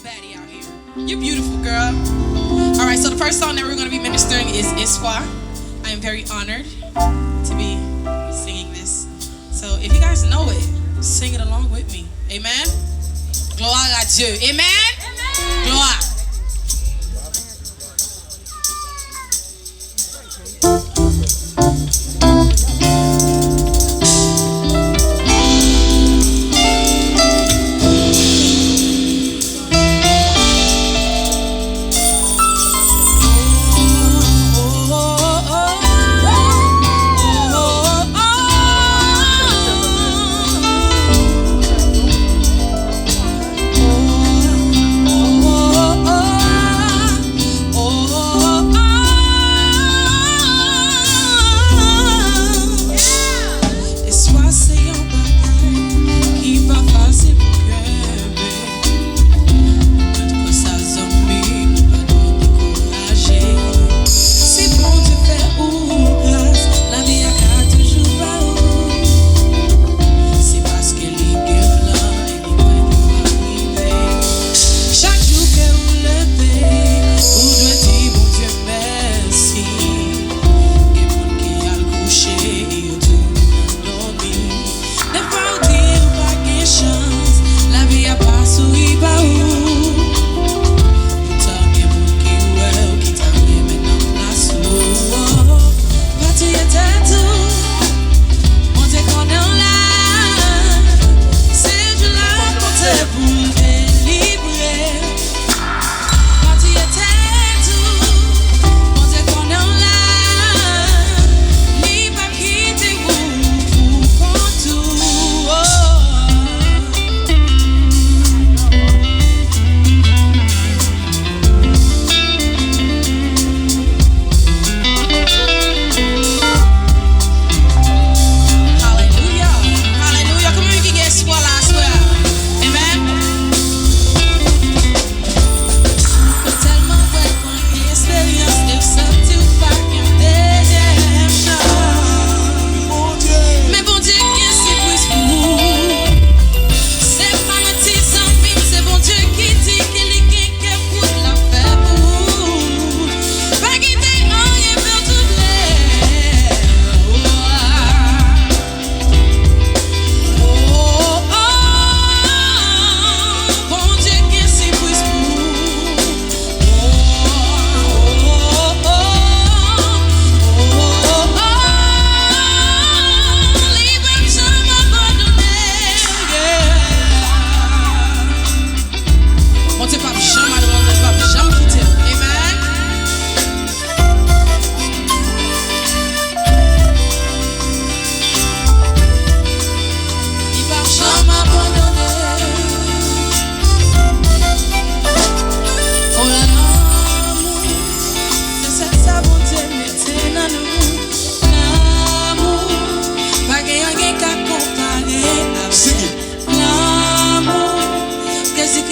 baddie out here. You're beautiful, girl. All right, so the first song that we're going to be ministering is Espwa. I am very honored to be singing this. So if you guys know it, sing it along with me. Amen. Gloire à Dieu. Amen. Gloire.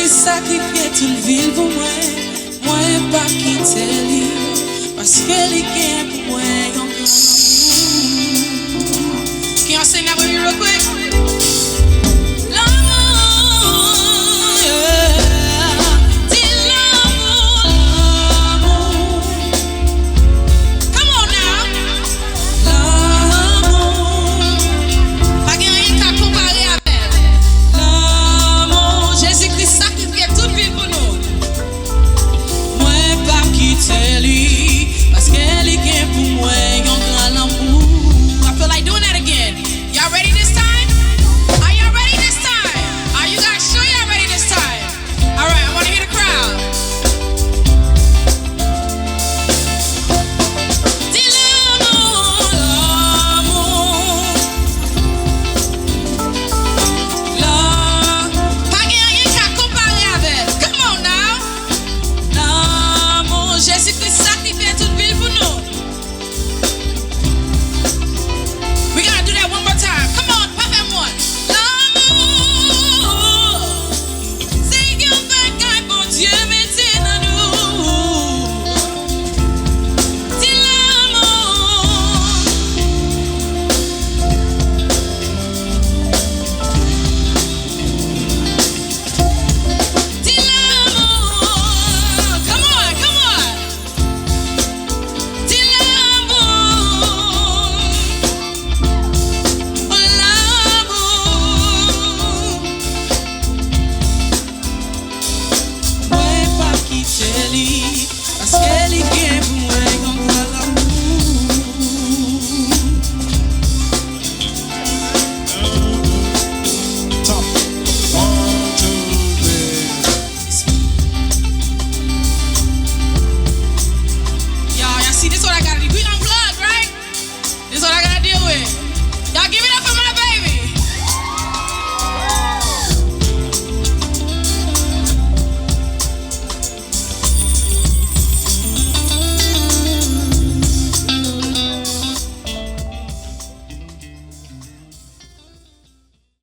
Sacrifier toute ville pour moi, moi pas quitter lui, parce que les gains pour moi, Can y'all sing that with me real quick?